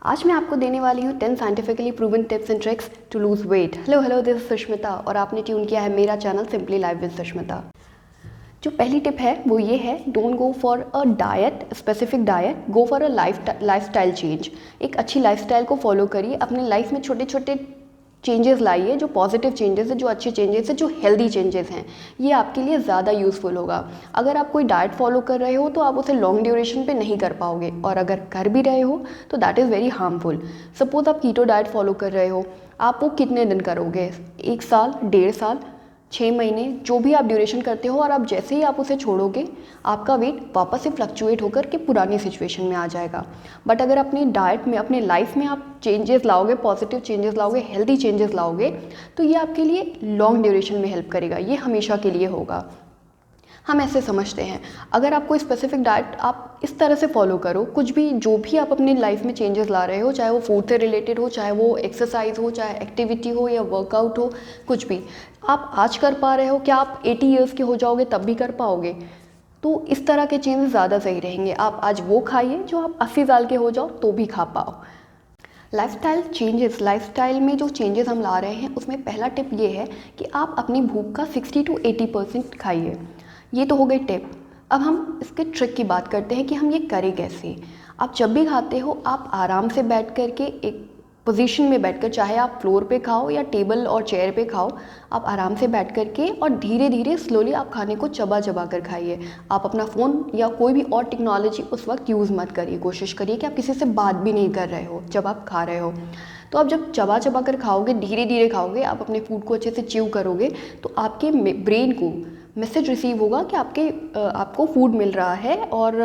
आज मैं आपको देने वाली हूँ 10 scientifically proven tips and tricks to lose weight. Hello this is Sushmita और आपने ट्यून किया है मेरा channel simply life with Sushmita. जो पहली टिप है वो ये है, don't go for a diet, specific diet, go for a lifestyle change. एक अच्छी लाइफस्टाइल को फॉलो करिए, अपने लाइफ में छोटे छोटे चेंजेस लाइए, जो पॉजिटिव चेंजेस है, जो अच्छे चेंजेस है, जो हेल्दी चेंजेस हैं, ये आपके लिए ज़्यादा यूज़फुल होगा। अगर आप कोई डाइट फॉलो कर रहे हो तो आप उसे लॉन्ग ड्यूरेशन पे नहीं कर पाओगे, और अगर कर भी रहे हो तो that is very harmful. Suppose आप कीटो डाइट फॉलो कर रहे हो, आप वो कितने दिन करोगे? 1 साल, 1.5 साल, 6 महीने, जो भी आप ड्यूरेशन करते हो, और आप जैसे ही आप उसे छोड़ोगे आपका वेट वापस से फ्लक्चुएट होकर के पुरानी सिचुएशन में आ जाएगा। बट अगर अपनी डाइट में, अपने लाइफ में आप चेंजेस लाओगे, पॉजिटिव चेंजेस लाओगे, हेल्दी चेंजेस लाओगे, तो ये आपके लिए लॉन्ग ड्यूरेशन में हेल्प करेगा, ये हमेशा के लिए होगा। हम ऐसे समझते हैं, अगर आप कोई स्पेसिफिक डाइट आप इस तरह से फॉलो करो, कुछ भी जो भी आप अपनी लाइफ में चेंजेस ला रहे हो, चाहे वो फूड से रिलेटेड हो, चाहे वो एक्सरसाइज हो, चाहे एक्टिविटी हो या वर्कआउट हो, कुछ भी आप आज कर पा रहे हो, क्या आप 80 ईयर्स के हो जाओगे तब भी कर पाओगे? तो इस तरह के चेंजेस ज़्यादा सही रहेंगे। आप आज वो खाइए जो आप 80 साल के हो जाओ तो भी खा पाओ। लाइफस्टाइल चेंजेस, लाइफस्टाइल में जो चेंजेस हम ला रहे हैं उसमें पहला टिप ये है कि आप अपनी भूख का 60 to 80% खाइए। ये तो हो गई टिप। अब हम इसके ट्रिक की बात करते हैं कि हम ये करें कैसे। आप जब भी खाते हो आप आराम से बैठ कर के, एक पोजीशन में बैठकर, चाहे आप फ्लोर पे खाओ या टेबल और चेयर पे खाओ, आप आराम से बैठ कर के और धीरे धीरे स्लोली आप खाने को चबा चबा कर खाइए। आप अपना फ़ोन या कोई भी और टेक्नोलॉजी उस वक्त यूज़ मत करिए। कोशिश करिए कि आप किसी से बात भी नहीं कर रहे हो जब आप खा रहे हो। तो आप जब चबा चबा कर खाओगे, धीरे धीरे खाओगे, आप अपने फूड को अच्छे से च्यू करोगे, तो आपके ब्रेन को मैसेज रिसीव होगा कि आपको फूड मिल रहा है और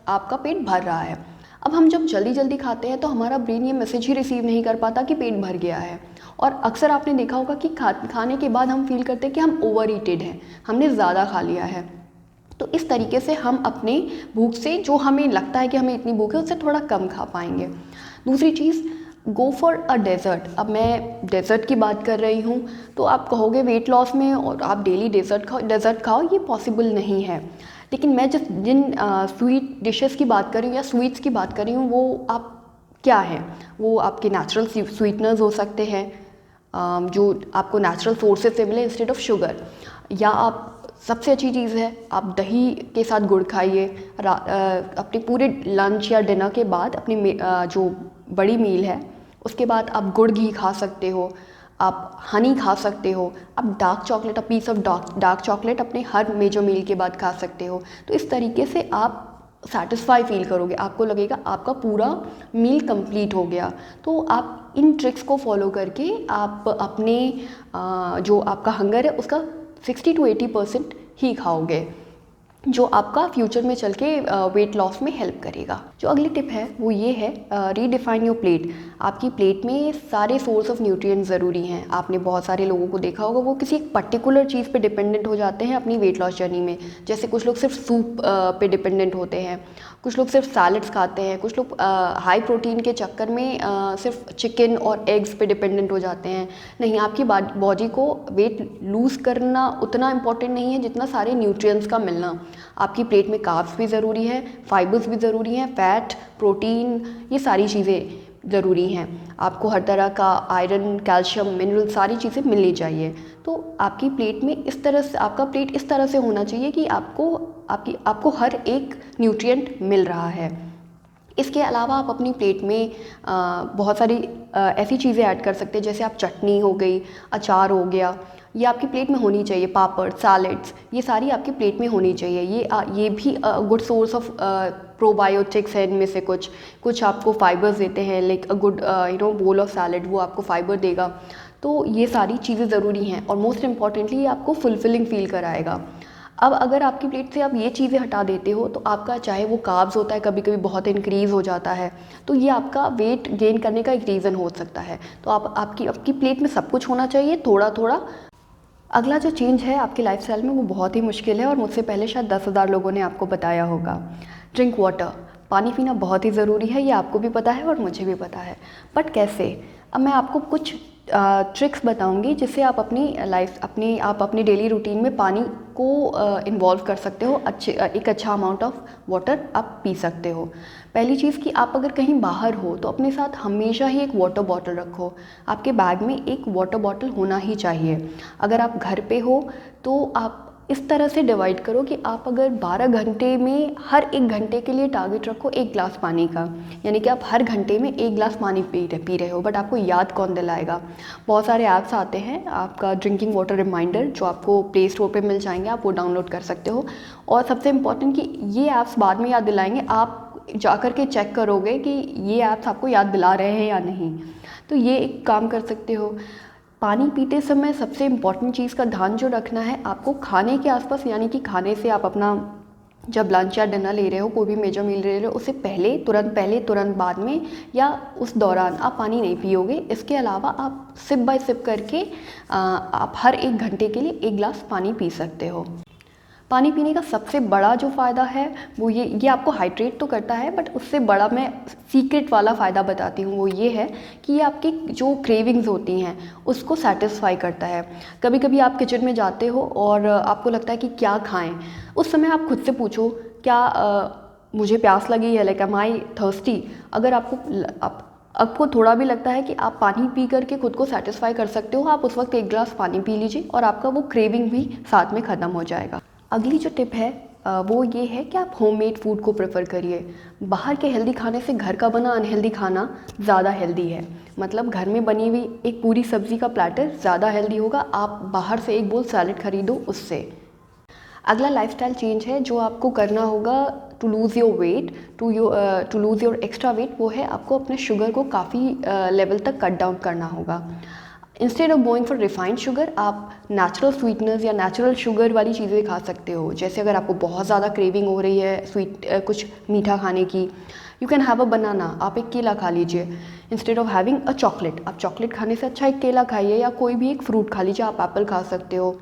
आपका पेट भर रहा है। अब हम जब जल्दी जल्दी खाते हैं तो हमारा ब्रेन ये मैसेज ही रिसीव नहीं कर पाता कि पेट भर गया है, और अक्सर आपने देखा होगा कि खाने के बाद हम फील करते हैं कि हम ओवर ईटेड हैं, हमने ज़्यादा खा लिया है। तो इस तरीके से हम अपने भूख से, जो हमें लगता है कि हमें इतनी भूख है, उससे थोड़ा कम खा पाएंगे। दूसरी चीज़, गो फॉर अ डेज़र्ट। अब मैं डेज़र्ट की बात कर रही हूँ तो आप कहोगे वेट लॉस में और आप डेली डेज़र्ट खाओ, ये पॉसिबल नहीं है। लेकिन मैं जिन स्वीट डिशेस की बात कर रही हूँ या स्वीट्स की बात कर रही हूँ, वो आप क्या हैं? वो आपके नेचुरल स्वीटनर्स हो सकते हैं, जो आपको नेचुरल सोर्सेज से मिले इंस्टेड ऑफ शुगर। या आप, सबसे अच्छी चीज़ है, आप दही के साथ गुड़ खाइए। अपने पूरे लंच या डिनर के बाद, अपनी जो बड़ी मील है उसके बाद आप गुड़ घी खा सकते हो, आप हनी खा सकते हो, आप dark chocolate, a piece of dark chocolate अपने हर मेजर मील के बाद खा सकते हो। तो इस तरीके से आप सेटिस्फाई फील करोगे, आपको लगेगा आपका पूरा मील कंप्लीट हो गया। तो आप इन ट्रिक्स को फॉलो करके आप अपने जो आपका हंगर है उसका 60 to 80% ही खाओगे, जो आपका फ्यूचर में चल के वेट लॉस में हेल्प करेगा। जो अगली टिप है वो ये है, रीडिफाइन योर प्लेट। आपकी प्लेट में सारे सोर्स ऑफ न्यूट्रिएंट्स ज़रूरी हैं। आपने बहुत सारे लोगों को देखा होगा, वो किसी एक पर्टिकुलर चीज़ पे डिपेंडेंट हो जाते हैं अपनी वेट लॉस जर्नी में। जैसे कुछ लोग सिर्फ सूप पे डिपेंडेंट होते हैं, कुछ लोग सिर्फ सैलड्स खाते हैं, कुछ लोग हाई प्रोटीन के चक्कर में सिर्फ चिकन और एग्स पे डिपेंडेंट हो जाते हैं। नहीं, आपकी बॉडी को वेट लूज़ करना उतना इम्पॉर्टेंट नहीं है जितना सारे न्यूट्रिएंट्स का मिलना। आपकी प्लेट में कार्ब्स भी ज़रूरी है, फाइबर्स भी ज़रूरी हैं, फैट, प्रोटीन, ये सारी चीज़ें ज़रूरी हैं। आपको हर तरह का आयरन, कैल्शियम, मिनरल, सारी चीज़ें मिलनी चाहिए। तो आपकी प्लेट में इस तरह से, आपका प्लेट इस तरह से होना चाहिए कि आपको हर एक न्यूट्रिएंट मिल रहा है। इसके अलावा आप अपनी प्लेट में बहुत सारी ऐसी चीज़ें ऐड कर सकते हैं, जैसे आप चटनी हो गई, अचार हो गया, ये आपकी प्लेट में होनी चाहिए। पापड़, सैलेड्स, ये सारी आपकी प्लेट में होनी चाहिए। ये भी गुड सोर्स ऑफ प्रोबायोटिक्स है। इनमें से कुछ आपको फाइबर्स देते हैं, like a good bowl of salad, वो आपको फाइबर देगा। तो ये सारी चीज़ें ज़रूरी हैं, और मोस्ट इम्पॉर्टेंटली ये आपको फुलफिलिंग फील कराएगा। अब अगर आपकी प्लेट से आप ये चीज़ें हटा देते हो तो आपका, चाहे वो कार्ब्स होता है, कभी कभी बहुत इंक्रीज़ हो जाता है, तो ये आपका वेट गेन करने का एक रीज़न हो सकता है। तो आपकी प्लेट में सब कुछ होना चाहिए, थोड़ा थोड़ा। अगला जो चेंज है आपकी लाइफस्टाइल में वो बहुत ही मुश्किल है, और मुझसे पहले शायद 10,000 लोगों ने आपको बताया होगा। Drink water. पानी पीना बहुत ही ज़रूरी है, ये आपको भी पता है और मुझे भी पता है। बट कैसे? अब मैं आपको कुछ ट्रिक्स बताऊंगी जिससे आप अपनी डेली रूटीन में पानी को इन्वॉल्व कर सकते हो। एक अच्छा अमाउंट ऑफ वाटर आप पी सकते हो। पहली चीज़ कि आप अगर कहीं बाहर हो तो अपने साथ हमेशा ही एक वाटर बॉटल रखो। आपके बैग में एक वाटर बॉटल होना ही चाहिए। अगर आप घर पे हो तो आप इस तरह से डिवाइड करो कि आप अगर 12 घंटे में हर 1 घंटे के लिए टारगेट रखो 1 ग्लास पानी का, यानी कि आप हर घंटे में 1 ग्लास पानी पी रहे हो, बट आपको याद कौन दिलाएगा। बहुत सारे ऐप्स आते हैं, आपका ड्रिंकिंग वाटर रिमाइंडर जो आपको प्ले स्टोर पे मिल जाएंगे, आप वो डाउनलोड कर सकते हो। और सबसे इम्पॉर्टेंट कि ये ऐप्स बाद में याद दिलाएंगे, आप जा कर के चेक करोगे कि ये ऐप्स आपको याद दिला रहे हैं या नहीं। तो ये एक काम कर सकते हो। पानी पीते समय सबसे इम्पॉर्टेंट चीज़ का ध्यान जो रखना है आपको, खाने के आसपास, यानी कि खाने से आप अपना जब लंच या डिनर ले रहे हो, कोई भी मेजर मील ले रहे हो, उससे तुरंत बाद में या उस दौरान आप पानी नहीं पियोगे। इसके अलावा आप सिप बाय सिप करके आप हर 1 घंटे के लिए 1 गिलास पानी पी सकते हो। पानी पीने का सबसे बड़ा जो फ़ायदा है वो ये आपको हाइड्रेट तो करता है, बट उससे बड़ा मैं सीक्रेट वाला फ़ायदा बताती हूँ। वो ये है कि ये आपकी जो क्रेविंग्स होती हैं उसको सेटिस्फाई करता है। कभी कभी आप किचन में जाते हो और आपको लगता है कि क्या खाएं, उस समय आप खुद से पूछो क्या मुझे प्यास लगी है, लाइक एम आई थर्स्टी। अगर आपको थोड़ा भी लगता है कि आप पानी पी करके खुद को सेटिस्फाई कर सकते हो, आप उस वक्त 1 गिलास पानी पी लीजिए और आपका वो क्रेविंग भी साथ में ख़त्म हो जाएगा। अगली जो टिप है वो ये है कि आप होममेड फूड को प्रेफर करिए। बाहर के हेल्दी खाने से घर का बना अनहेल्दी खाना ज़्यादा हेल्दी है। मतलब घर में बनी हुई एक पूरी सब्ज़ी का प्लेटर ज़्यादा हेल्दी होगा, आप बाहर से एक बोल सैलेड खरीदो उससे। अगला लाइफस्टाइल चेंज है जो आपको करना होगा to lose your weight, to lose your extra weight, वो है आपको अपने शुगर को काफ़ी लेवल तक कट डाउन करना होगा। Instead of going for refined sugar, आप नेचुरल स्वीटनर्स या नेचुरल शुगर वाली चीज़ें खा सकते हो। जैसे अगर आपको बहुत ज़्यादा क्रेविंग हो रही है कुछ मीठा खाने की, यू कैन हैव अ बनाना, आप एक केला खा लीजिए instead of having a chocolate. आप चॉकलेट खाने से अच्छा एक केला खाइए या कोई भी एक फ्रूट खा लीजिए। आप एप्पल खा सकते हो,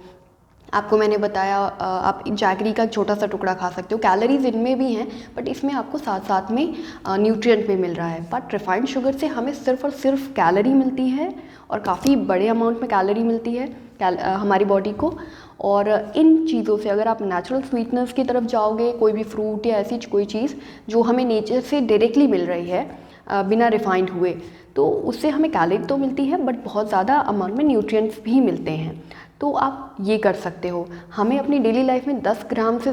आपको मैंने बताया आप जैगरी का छोटा सा टुकड़ा खा सकते हो। कैलोरीज इनमें भी हैं, बट इसमें आपको साथ साथ में न्यूट्रिएंट भी मिल रहा है। बट रिफाइंड शुगर से हमें सिर्फ और सिर्फ कैलोरी मिलती है और काफ़ी बड़े अमाउंट में कैलोरी मिलती है हमारी बॉडी को। और इन चीज़ों से अगर आप नेचुरल स्वीटनेस की तरफ जाओगे, कोई भी फ्रूट या ऐसी कोई चीज़ जो हमें नेचर से डायरेक्टली मिल रही है बिना रिफाइंड हुए, तो उससे हमें कैलोरी तो मिलती है बट बहुत ज़्यादा अमाउंट में न्यूट्रिएंट्स भी मिलते हैं। तो आप ये कर सकते हो। हमें अपनी डेली लाइफ में 10 ग्राम से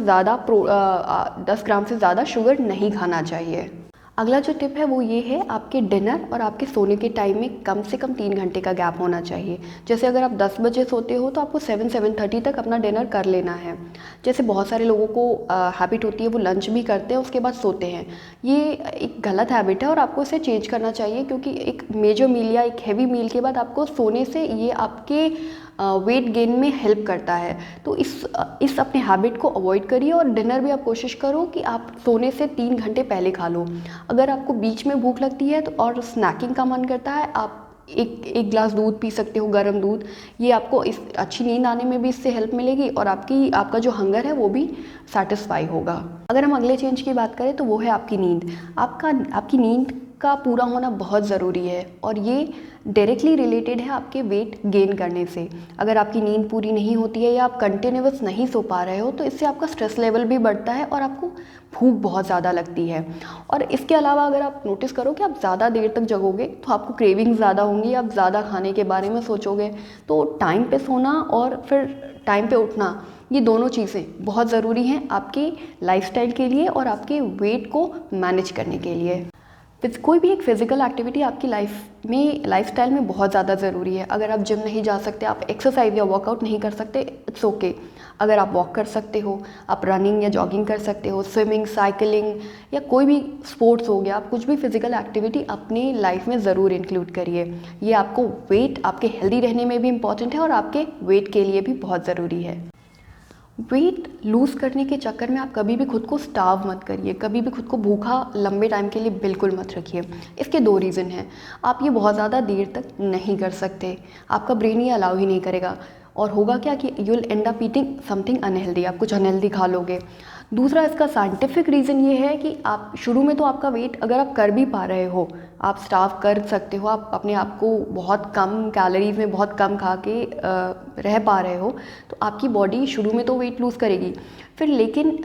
ज़्यादा शुगर नहीं खाना चाहिए। अगला जो टिप है वो ये है, आपके डिनर और आपके सोने के टाइम में कम से कम 3 घंटे का गैप होना चाहिए। जैसे अगर आप 10 बजे सोते हो तो आपको 7-7:30 तक अपना डिनर कर लेना है। जैसे बहुत सारे लोगों को हैबिट होती है वो लंच भी करते हैं उसके बाद सोते हैं। ये एक गलत हैबिट है और आपको इसे चेंज करना चाहिए, क्योंकि एक मेजर मील या एक हैवी मील के बाद आपको सोने से ये आपके वेट गेन में हेल्प करता है। तो इस अपने हैबिट को अवॉइड करिए और डिनर भी आप कोशिश करो कि आप सोने से 3 घंटे पहले खा लो। अगर आपको बीच में भूख लगती है तो और स्नैकिंग का मन करता है, आप एक गिलास दूध पी सकते हो, गर्म दूध। ये आपको इस अच्छी नींद आने में भी इससे हेल्प मिलेगी और आपका जो हंगर है वो भी सेटिस्फाई होगा। अगर हम अगले चेंज की बात करें तो वो है आपकी नींद। आपकी नींद का पूरा होना बहुत ज़रूरी है और ये डायरेक्टली रिलेटेड है आपके वेट गेन करने से। अगर आपकी नींद पूरी नहीं होती है या आप कंटिन्यूअस नहीं सो पा रहे हो तो इससे आपका स्ट्रेस लेवल भी बढ़ता है और आपको भूख बहुत ज़्यादा लगती है। और इसके अलावा अगर आप नोटिस करो कि आप ज़्यादा देर तक जगोगे तो आपको क्रेविंग ज़्यादा होंगी, आप ज़्यादा खाने के बारे में सोचोगे। तो टाइम पे सोना और फिर टाइम पे उठना, ये दोनों चीज़ें बहुत ज़रूरी हैं आपके लाइफस्टाइल के लिए और आपके वेट को मैनेज करने के लिए। कोई भी एक फिज़िकल एक्टिविटी आपकी लाइफस्टाइल में बहुत ज़्यादा ज़रूरी है। अगर आप जिम नहीं जा सकते, आप एक्सरसाइज या वर्कआउट नहीं कर सकते, इट्स ओके। अगर आप वॉक कर सकते हो, आप रनिंग या जॉगिंग कर सकते हो, स्विमिंग, साइकिलिंग या कोई भी स्पोर्ट्स हो गया, आप कुछ भी फिज़िकल एक्टिविटी अपनी लाइफ में ज़रूर इंक्लूड करिए। ये आपके हेल्दी रहने में भी इम्पॉर्टेंट है और आपके वेट के लिए भी बहुत ज़रूरी है। वेट लूज़ करने के चक्कर में आप कभी भी खुद को स्टार्व मत करिए, कभी भी खुद को भूखा लंबे टाइम के लिए बिल्कुल मत रखिए। इसके 2 रीज़न हैं। आप ये बहुत ज़्यादा देर तक नहीं कर सकते, आपका ब्रेन ये अलाउ ही नहीं करेगा और होगा क्या कि you will and up eating something unhealthy, आप कुछ अनहेल्दी खा लोगे। दूसरा इसका साइंटिफिक रीज़न ये है कि आप शुरू में तो आपका वेट अगर आप कर भी पा रहे हो, आप स्टार्व कर सकते हो, आप अपने आप को बहुत कम कैलोरीज में बहुत कम खा के रह पा रहे हो, तो आपकी बॉडी शुरू में तो वेट लूज़ करेगी, फिर लेकिन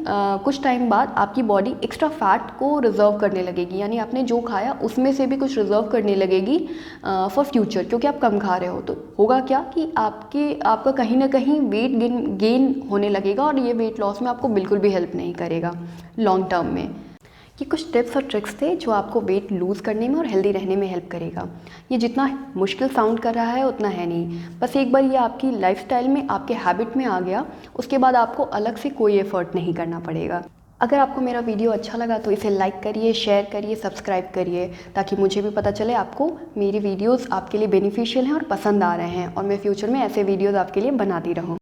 कुछ टाइम बाद आपकी बॉडी एक्स्ट्रा फैट को रिज़र्व करने लगेगी, यानी आपने जो खाया उसमें से भी कुछ रिज़र्व करने लगेगी फॉर फ्यूचर, क्योंकि आप कम खा रहे हो। तो होगा क्या कि आपका कहीं ना कहीं वेट गेन होने लगेगा और ये वेट लॉस में आपको बिल्कुल भी हेल्प नहीं करेगा लॉन्ग टर्म में। ये कुछ टिप्स और ट्रिक्स थे जो आपको वेट लूज़ करने में और हेल्दी रहने में हेल्प करेगा। ये जितना मुश्किल साउंड कर रहा है उतना है नहीं, बस एक बार ये आपकी लाइफस्टाइल में, आपके हैबिट में आ गया, उसके बाद आपको अलग से कोई एफर्ट नहीं करना पड़ेगा। अगर आपको मेरा वीडियो अच्छा लगा तो इसे लाइक करिए, शेयर करिए, सब्सक्राइब करिए, ताकि मुझे भी पता चले आपको मेरी वीडियोस आपके लिए बेनिफिशियल हैं और पसंद आ रहे हैं, और मैं फ्यूचर में ऐसे वीडियोस आपके लिए बनाती रहूँ।